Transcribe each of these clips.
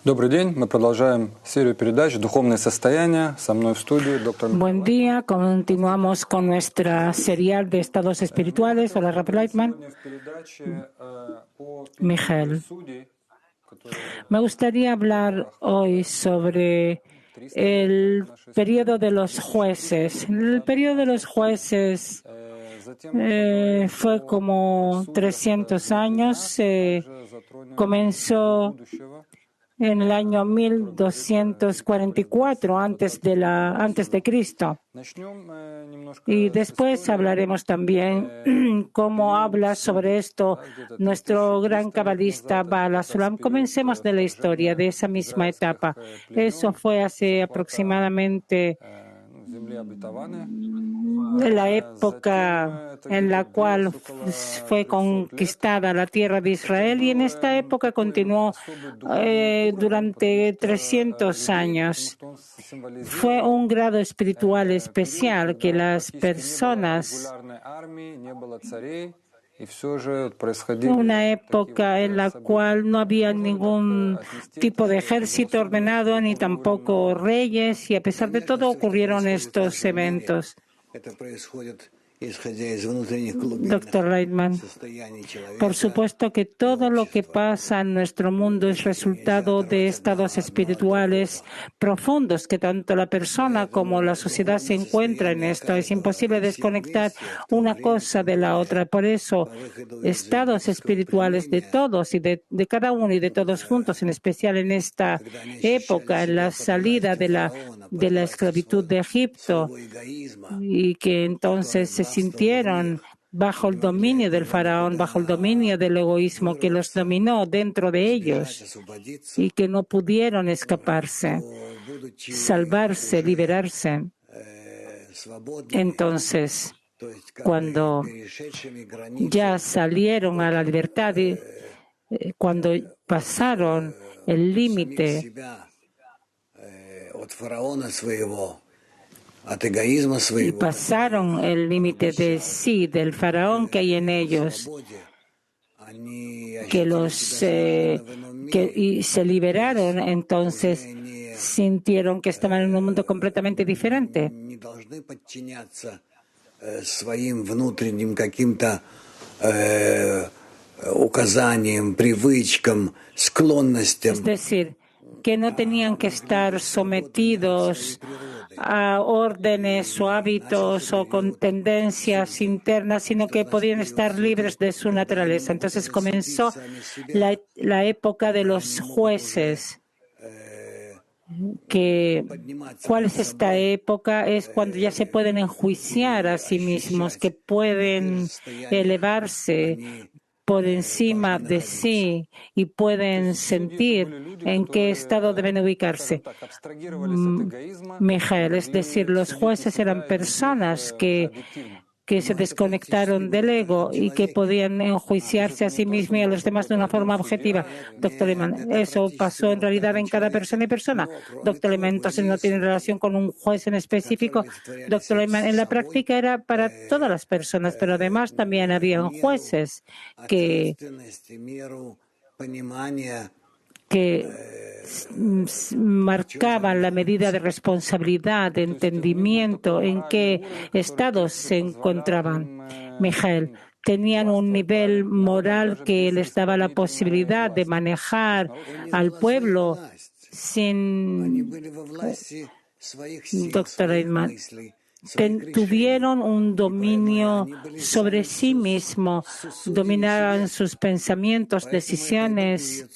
Добрый день. Мы продолжаем серию передач «Духовное состояние». Со мной в студии доктор Buen día, continuamos con nuestra serial de estados espirituales. Hola, Rabbi Lightman. Mijael. Me gustaría hablar hoy sobre el periodo de los jueces. El periodo de los jueces fue como 300 años. Comenzó en el año 1244 antes de Cristo. Y después hablaremos también cómo habla sobre esto nuestro gran cabalista Baal HaSulam. Comencemos de la historia de esa misma etapa. Eso fue hace aproximadamente la época en la cual fue conquistada la tierra de Israel, y en esta época continuó durante 300 años. Fue un grado espiritual especial que las personas, una época en la cual no había ningún tipo de ejército ordenado ni tampoco reyes, y a pesar de todo ocurrieron estos eventos. Doctor Reitman, por supuesto que todo lo que pasa en nuestro mundo es resultado de estados espirituales profundos que tanto la persona como la sociedad se encuentran en esto. Es imposible desconectar una cosa de la otra. Por eso, estados espirituales de todos y de cada uno y de todos juntos, en especial en esta época, en la salida de la esclavitud de Egipto, y que entonces se sintieron bajo el dominio del faraón, bajo el dominio del egoísmo que los dominó dentro de ellos y que no pudieron escaparse, salvarse, liberarse. Entonces, cuando ya salieron a la libertad, cuando pasaron el límite y pasaron el límite de sí, del faraón que hay en ellos, y se liberaron, entonces sintieron que estaban en un mundo completamente diferente. Es decir, que no tenían que estar sometidos a órdenes o hábitos o con tendencias internas, sino que podían estar libres de su naturaleza. Entonces comenzó la época de los jueces. ¿Cuál es esta época? Es cuando ya se pueden enjuiciar a sí mismos, que pueden elevarse por encima de sí y pueden sentir en qué estado deben ubicarse. Mijael, es decir, los jueces eran personas que se desconectaron del ego y que podían enjuiciarse a sí mismos y a los demás de una forma objetiva. Doctor Lehmann, eso pasó en realidad en cada persona y persona. Doctor Lehmann, entonces no tiene relación con un juez en específico. Doctor Lehmann, en la práctica era para todas las personas, pero además también había jueces que marcaban la medida de responsabilidad, de entendimiento, en qué estados se encontraban. Mijael, tenían un nivel moral que les daba la posibilidad de manejar al pueblo sin... Doctor Reitman, tuvieron un dominio sobre sí mismo, dominaban sus pensamientos, decisiones.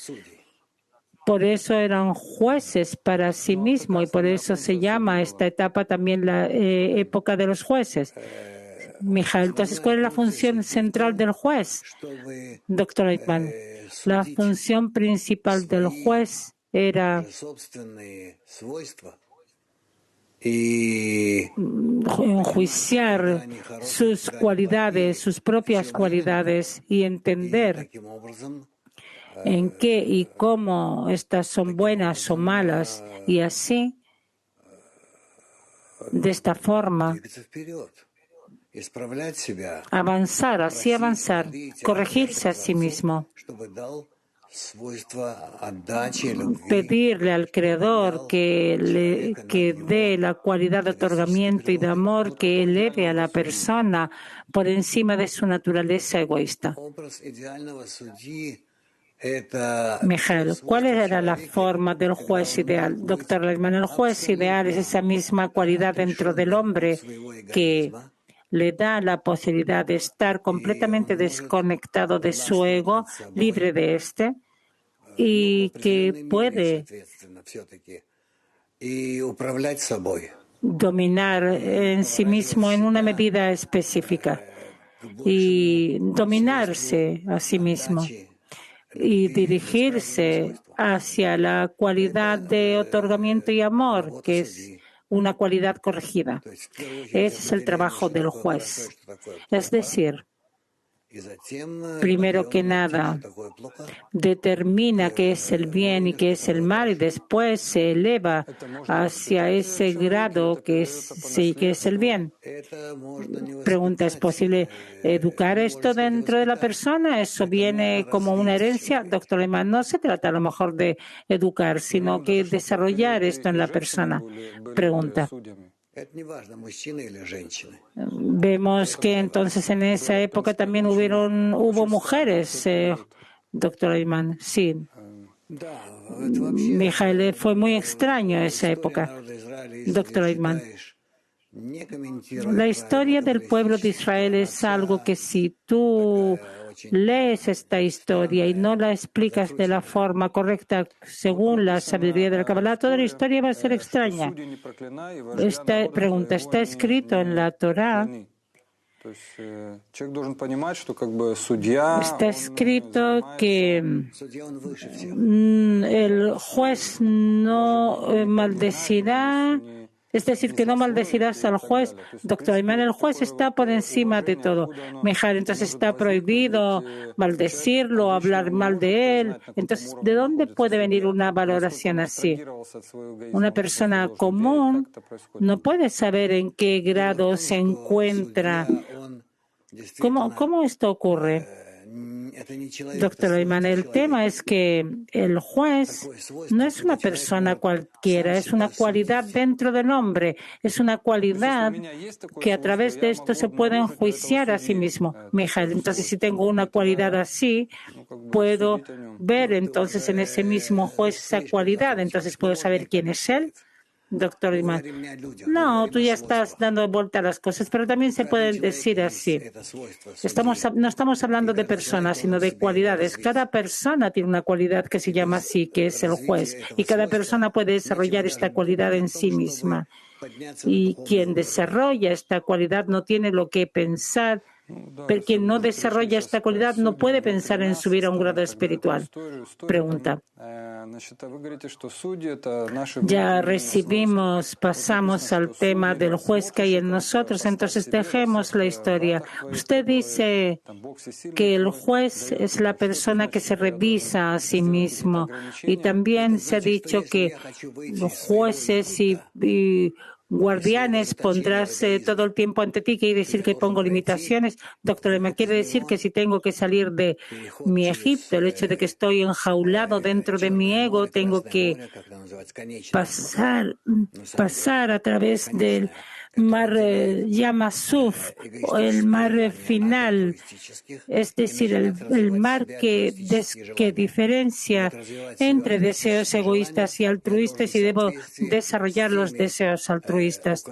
Por eso eran jueces para sí mismos y por eso se llama esta etapa también la época de los jueces. Mijael, entonces, ¿cuál es la función central del juez? Doctor Reitman, la función principal del juez era enjuiciar sus cualidades, sus propias cualidades, y entender en qué y cómo estas son buenas o malas, y así, de esta forma, avanzar, corregirse a sí mismo, pedirle al Creador que dé la cualidad de otorgamiento y de amor que eleve a la persona por encima de su naturaleza egoísta. Mijael, ¿cuál era la forma del juez ideal? Doctor Leitman, el juez ideal es esa misma cualidad dentro del hombre que le da la posibilidad de estar completamente desconectado de su ego, libre de este, y que puede dominar en sí mismo en una medida específica y dominarse a sí mismo y dirigirse hacia la cualidad de otorgamiento y amor, que es una cualidad corregida. Ese es el trabajo del juez. Es decir, primero que nada, determina qué es el bien y qué es el mal y después se eleva hacia ese grado que es el bien. Pregunta, ¿es posible educar esto dentro de la persona? ¿Eso viene como una herencia? Doctor Leitman, no se trata a lo mejor de educar, sino que desarrollar esto en la persona. Pregunta. Vemos que entonces en esa época también hubo mujeres, doctor Leitman. Sí. Mijael, fue muy extraño esa época. Doctor Leitman. La historia del pueblo de Israel es algo que si tú lees esta historia y no la explicas de la forma correcta según la sabiduría de la Kabbalah, toda la historia va a ser extraña. Esta pregunta está escrito en la Torá. Está escrito que el juez no maldecirá. Es decir, que no maldecirás al juez. Doctor Leitman, el juez está por encima de todo. Mijael, entonces está prohibido maldecirlo, hablar mal de él. Entonces, ¿de dónde puede venir una valoración así? Una persona común no puede saber en qué grado se encuentra. ¿Cómo esto ocurre? Doctor Leitman, el tema es que el juez no es una persona cualquiera, es una cualidad dentro del hombre, es una cualidad que a través de esto se puede enjuiciar a sí mismo. Mijael, entonces si tengo una cualidad así, puedo ver entonces en ese mismo juez esa cualidad, entonces puedo saber quién es él. Doctor Leitman, no, tú ya estás dando vuelta a las cosas, pero también se puede decir así. No estamos hablando de personas, sino de cualidades. Cada persona tiene una cualidad que se llama así, que es el juez, y cada persona puede desarrollar esta cualidad en sí misma. Y quien desarrolla esta cualidad no tiene lo que pensar. Pero quien no desarrolla esta cualidad no puede pensar en subir a un grado espiritual. Pregunta. Ya pasamos al tema del juez que hay en nosotros, entonces dejemos la historia. Usted dice que el juez es la persona que se revisa a sí mismo y también se ha dicho que los jueces y guardianes pondrás todo el tiempo ante ti. ¿Quiere decir que pongo limitaciones? Doctor Leitman, quiere decir que si tengo que salir de mi Egipto, el hecho de que estoy enjaulado dentro de mi ego, tengo que pasar a través del mar Yamasuf, o el mar final, es decir, el mar que diferencia entre deseos egoístas y altruistas, y debo desarrollar los deseos altruistas.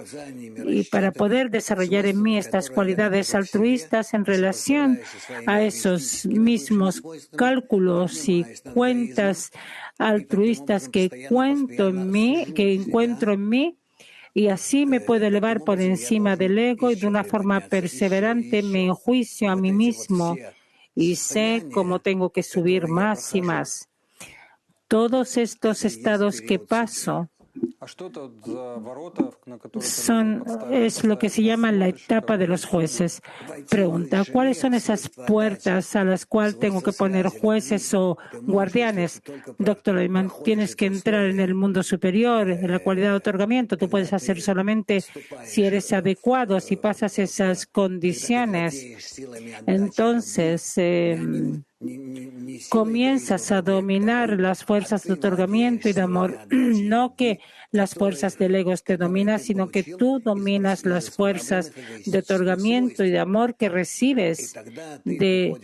Y para poder desarrollar en mí estas cualidades altruistas en relación a esos mismos cálculos y cuentas altruistas que encuentro en mí, y así me puedo elevar por encima del ego y de una forma perseverante me enjuicio a mí mismo y sé cómo tengo que subir más y más. Todos estos estados que paso es lo que se llama la etapa de los jueces. Pregunta, ¿cuáles son esas puertas a las cuales tengo que poner jueces o guardianes? Doctor Leitman, tienes que entrar en el mundo superior, en la cualidad de otorgamiento. Tú puedes hacer solamente si eres adecuado, si pasas esas condiciones. Entonces, comienzas a dominar las fuerzas de otorgamiento y de amor. No que las fuerzas del ego te dominan, sino que tú dominas las fuerzas de otorgamiento y de amor que recibes de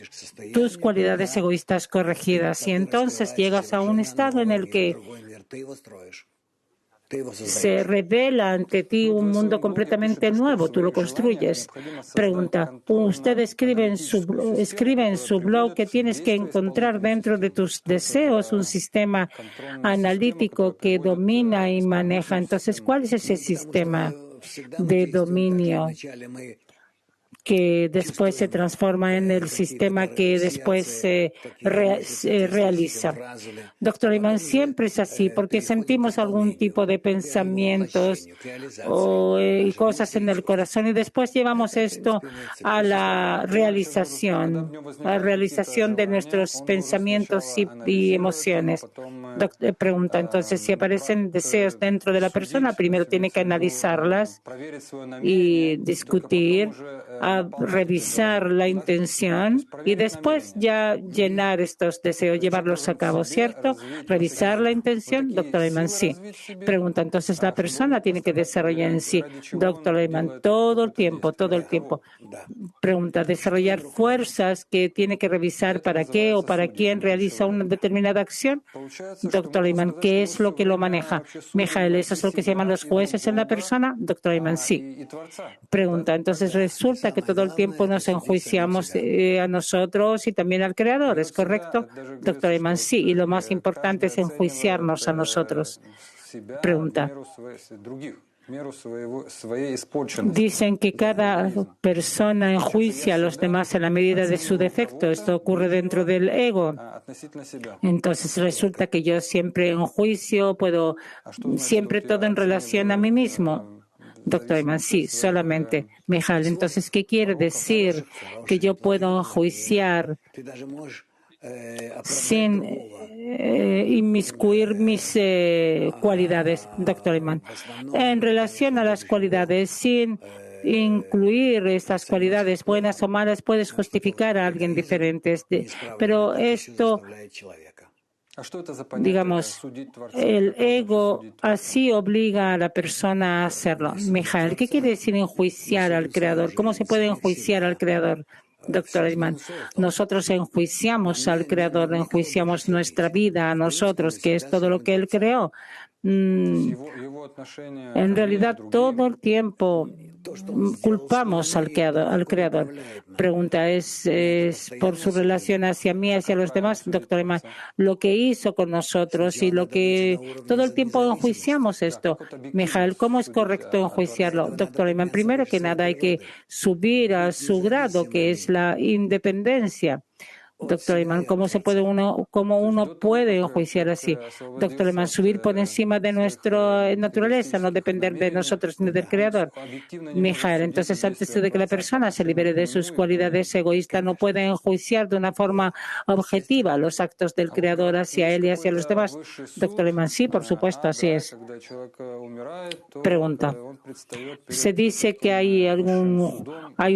tus cualidades egoístas corregidas. Y entonces llegas a un estado en el que se revela ante ti un mundo completamente nuevo, tú lo construyes. Pregunta, usted escribe en su blog que tienes que encontrar dentro de tus deseos un sistema analítico que domina y maneja. Entonces, ¿cuál es ese sistema de dominio que después se transforma en el sistema que después se realiza? Doctor Iman, siempre es así, porque sentimos algún tipo de pensamientos y cosas en el corazón y después llevamos esto a la realización de nuestros pensamientos y emociones. Pregunta, entonces, si aparecen deseos dentro de la persona, primero tiene que analizarlas y discutir, a revisar la intención y después ya llenar estos deseos, llevarlos a cabo, ¿cierto? Revisar la intención, doctor Ayman, sí. Pregunta, entonces la persona tiene que desarrollar en sí, doctor Ayman, todo el tiempo. Pregunta, desarrollar fuerzas que tiene que revisar para qué o para quién realiza una determinada acción. Doctor Ayman, ¿qué es lo que lo maneja? Mijael, ¿eso es lo que se llaman los jueces en la persona? Doctor Ayman, sí. Pregunta, entonces resulta que todo el tiempo nos enjuiciamos a nosotros y también al Creador, ¿es correcto? Doctor Ayman, sí, y lo más importante es enjuiciarnos a nosotros. Pregunta. Dicen que cada persona enjuicia a los demás en la medida de su defecto. Esto ocurre dentro del ego. Entonces resulta que yo siempre enjuicio, siempre todo en relación a mí mismo. Doctor Ayman, sí, solamente. Mijael, entonces, ¿qué quiere decir que yo puedo enjuiciar sin inmiscuir mis cualidades? Doctor Ayman, en relación a las cualidades, sin incluir estas cualidades buenas o malas, puedes justificar a alguien diferente. Pero esto, digamos, el ego así obliga a la persona a hacerlo. Mijael, ¿qué quiere decir enjuiciar al Creador? ¿Cómo se puede enjuiciar al Creador? Doctor Ayman, nosotros enjuiciamos al Creador, enjuiciamos nuestra vida a nosotros, que es todo lo que Él creó. En realidad, todo el tiempo culpamos al Creador. Pregunta, ¿es por su relación hacia mí, hacia los demás? Doctor Ayman, lo que hizo con nosotros y lo que todo el tiempo enjuiciamos esto. Mijael, ¿cómo es correcto enjuiciarlo? Doctor Ayman, primero que nada hay que subir a su grado, que es la independencia. Doctor Ayman, ¿cómo uno puede enjuiciar así? Doctor Ayman, subir por encima de nuestra naturaleza, no depender de nosotros ni del Creador. Mijael, entonces antes de que la persona se libere de sus cualidades egoístas, no puede enjuiciar de una forma objetiva los actos del Creador hacia él y hacia los demás. Doctor Ayman, sí, por supuesto, así es. Pregunta. Se dice que hay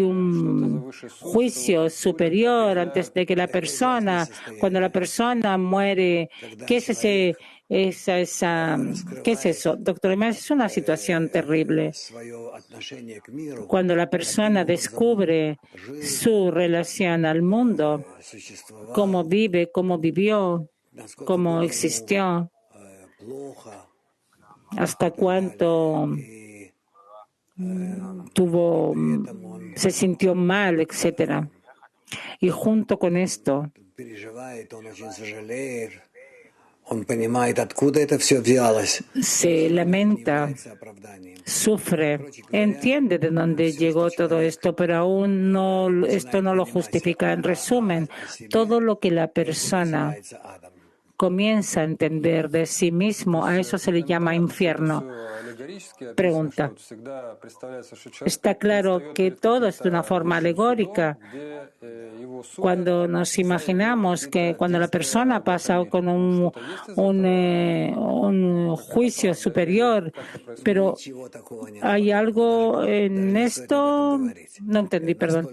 un juicio superior antes de que cuando la persona muere. ¿Qué es ¿qué es eso? Doctor Ayman, es una situación terrible. Cuando la persona descubre su relación al mundo, cómo vive, cómo vivió, cómo existió, hasta cuánto se sintió mal, etcétera. Y junto con esto, se lamenta, sufre, entiende de dónde llegó todo esto, pero aún esto no lo justifica. En resumen, todo lo que la persona comienza a entender de sí mismo, a eso se le llama infierno. Pregunta. Está claro que todo es de una forma alegórica, cuando nos imaginamos que cuando la persona pasa con un juicio superior, pero hay algo en esto, no entendí, perdón.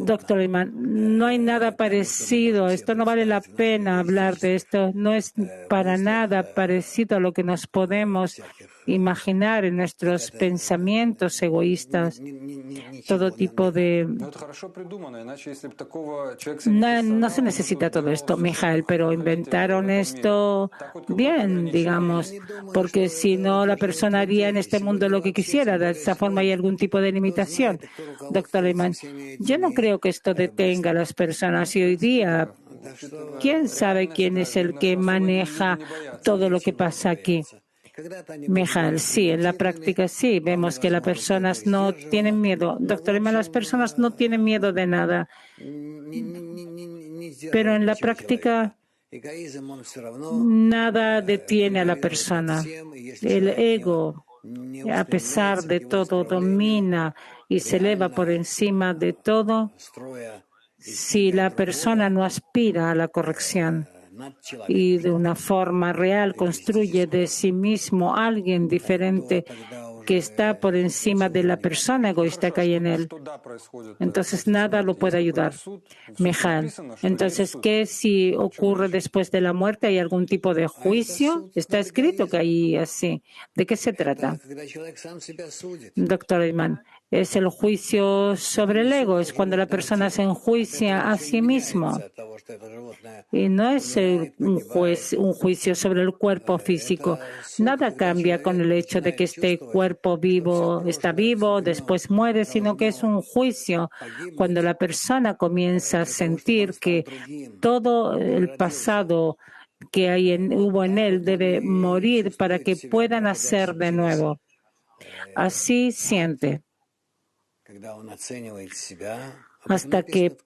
Doctor Lehmann, no hay nada parecido, esto no vale la pena hablar de esto, no es para nada parecido a lo que nos podemos imaginar en nuestros pensamientos egoístas, todo tipo de... No se necesita todo esto, Mijael, pero inventaron esto bien, digamos, porque si no la persona haría en este mundo lo que quisiera. De esa forma hay algún tipo de limitación. Doctor Lehmann, yo no creo que esto detenga a las personas y hoy día, ¿quién sabe quién es el que maneja todo lo que pasa aquí? Mijael, sí, en la práctica sí, vemos que las personas no tienen miedo. Doctor Lehmann, las personas no tienen miedo de nada, pero en la práctica nada detiene a la persona. El ego, a pesar de todo, domina y se eleva por encima de todo si la persona no aspira a la corrección y de una forma real construye de sí mismo alguien diferente que está por encima de la persona egoísta que hay en él. Entonces nada lo puede ayudar. Mijael, entonces, ¿qué si ocurre después de la muerte? ¿Hay algún tipo de juicio? Está escrito que hay así. ¿De qué se trata? Doctor Lehmann, es el juicio sobre el ego, es cuando la persona se enjuicia a sí mismo. Y no es un juicio sobre el cuerpo físico. Nada cambia con el hecho de que este cuerpo vivo está vivo, después muere, sino que es un juicio cuando la persona comienza a sentir que todo el pasado que hubo en él debe morir para que pueda nacer de nuevo. Así siente. Hasta que,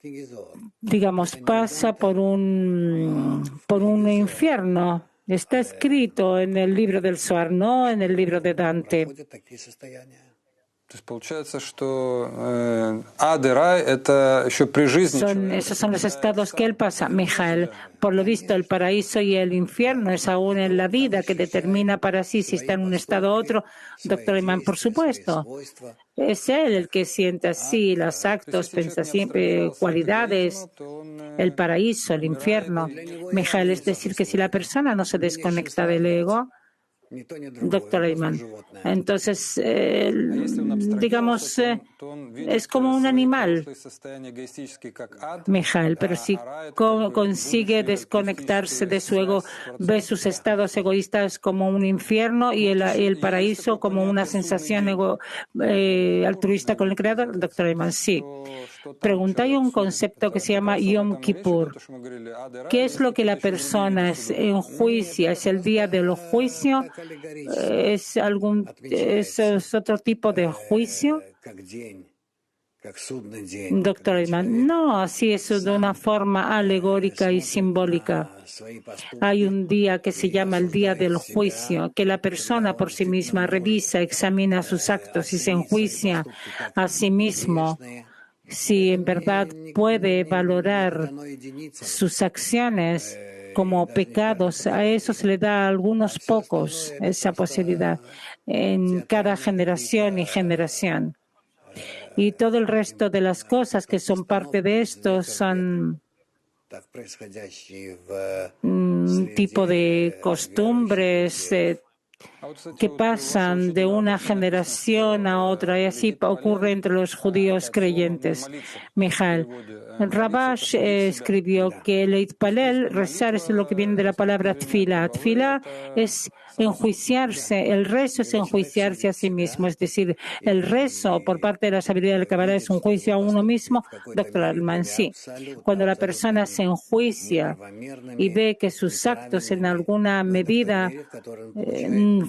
digamos, pasa por un infierno. Está escrito en el libro del Zohar, no en el libro de Dante. То есть получается, что ад и рай — это еще при жизни человека. Esos son los estados que él pasa, Mijael. Por lo visto, el paraíso y el infierno es aún en la vida que determina para sí si está en un estado u otro. Doctor Lehmann, por supuesto. Es él el que siente así los actos, cualidades, el paraíso, el infierno. Mijael, es decir, que si la persona no se desconecta del ego, Doctor Lehmann, entonces, digamos, es como un animal, Mijael, pero si consigue desconectarse de su ego, ve sus estados egoístas como un infierno y el paraíso como una sensación altruista con el Creador. Doctor Lehmann, sí. Pregunta, hay un concepto que se llama Yom Kippur. ¿Qué es lo que la persona enjuicia? ¿Es el día del juicio? ¿Es otro tipo de juicio? Doctor Lehmann, no, así es de una forma alegórica y simbólica. Hay un día que se llama el día del juicio, que la persona por sí misma revisa, examina sus actos y se enjuicia a sí mismo. Si en verdad puede valorar sus acciones como pecados, a eso se le da a algunos pocos esa posibilidad en cada generación y generación. Y todo el resto de las cosas que son parte de esto son un tipo de costumbres que pasan de una generación a otra, y así ocurre entre los judíos creyentes. Mijael, Rabash escribió que el Itpalel, rezar, es lo que viene de la palabra tfila. Tfila es enjuiciarse, el rezo es enjuiciarse a sí mismo, es decir, el rezo por parte de la sabiduría del Kabbalah es un juicio a uno mismo. Doctor Lehmann, sí. Cuando la persona se enjuicia y ve que sus actos en alguna medida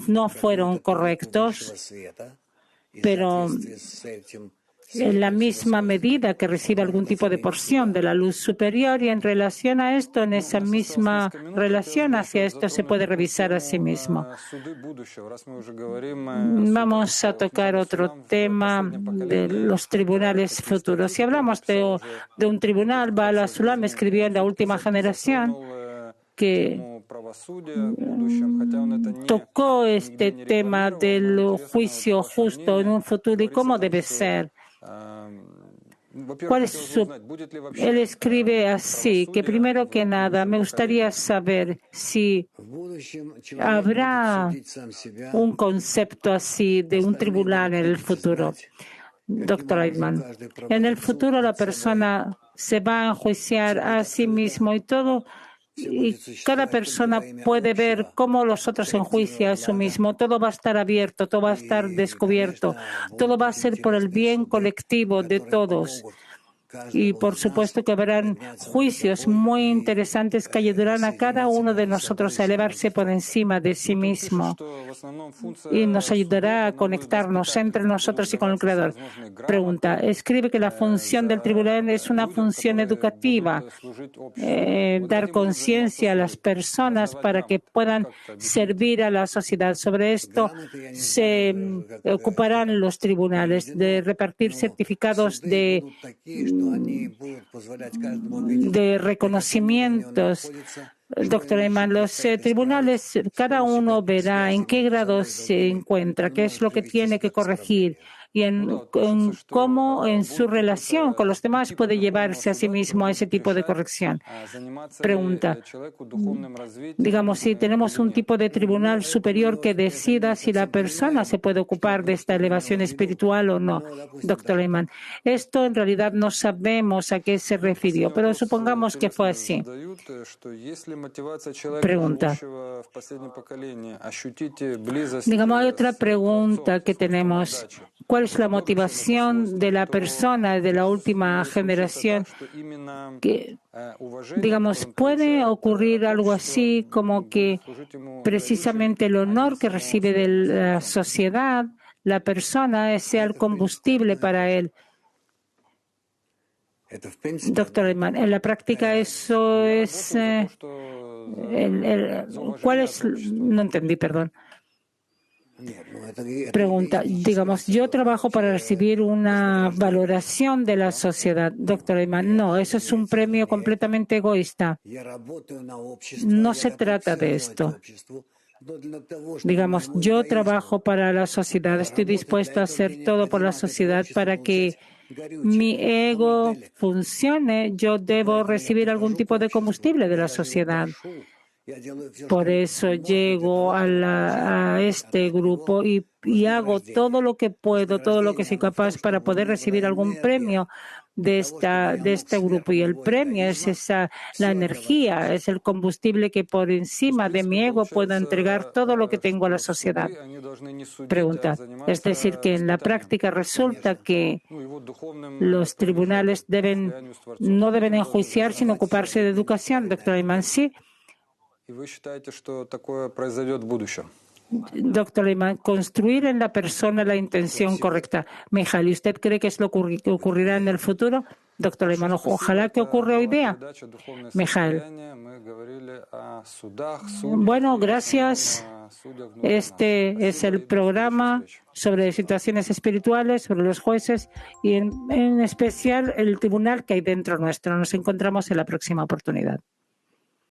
no fueron correctos, pero en la misma medida que recibe algún tipo de porción de la luz superior, y en relación a esto, en esa misma relación hacia esto, se puede revisar a sí mismo. Vamos a tocar otro tema de los tribunales futuros. Si hablamos de un tribunal, Baal HaSulam escribió en la última generación que tocó este tema del juicio justo en un futuro y cómo debe ser. Él escribe así, que primero que nada me gustaría saber si habrá un concepto así de un tribunal en el futuro. Dr. Reitman, en el futuro la persona se va a enjuiciar a sí mismo y cada persona puede ver cómo los otros enjuician a sí mismo. Todo va a estar abierto, todo va a estar descubierto, todo va a ser por el bien colectivo de todos. Y por supuesto que habrán juicios muy interesantes que ayudarán a cada uno de nosotros a elevarse por encima de sí mismo y nos ayudará a conectarnos entre nosotros y con el Creador. Pregunta, escribe que la función del tribunal es una función educativa, dar conciencia a las personas para que puedan servir a la sociedad. Sobre esto se ocuparán los tribunales, de repartir certificados de reconocimientos. Doctor Reitman, los tribunales, cada uno verá en qué grado se encuentra, qué es lo que tiene que corregir y en cómo en su relación con los demás puede llevarse a sí mismo a ese tipo de corrección. Pregunta, digamos, si tenemos un tipo de tribunal superior que decida si la persona se puede ocupar de esta elevación espiritual o no. Doctor Reitman, esto en realidad no sabemos a qué se refirió, pero supongamos que fue así. Pregunta. Digamos, hay otra pregunta que tenemos. ¿Cuál es la motivación de la persona de la última generación? Que, digamos, puede ocurrir algo así como que precisamente el honor que recibe de la sociedad, la persona sea el combustible para él. Doctor Reitman, en la práctica eso es... ¿cuál es? No entendí, perdón. Pregunta, digamos, yo trabajo para recibir una valoración de la sociedad. Doctor Reitman, no, eso es un premio completamente egoísta. No se trata de esto. Digamos, yo trabajo para la sociedad, estoy dispuesto a hacer todo por la sociedad para que mi ego funcione. Yo debo recibir algún tipo de combustible de la sociedad. Por eso llego a este grupo y hago todo lo que puedo, todo lo que soy capaz para poder recibir algún premio de este grupo. Y el premio es la energía, es el combustible que por encima de mi ego puedo entregar todo lo que tengo a la sociedad. Pregunta, es decir, que en la práctica resulta que los tribunales no deben enjuiciar, sino ocuparse de educación. Doctor Reitman, sí. Doctor Reitman, construir en la persona la intención correcta. Mijail, ¿y usted cree que es lo que ocurrirá en el futuro? Doctor Reitman, ojalá que ocurra hoy día. Mijail. Bueno, gracias. Este es el programa sobre situaciones espirituales, sobre los jueces y en especial el tribunal que hay dentro nuestro. Nos encontramos en la próxima oportunidad.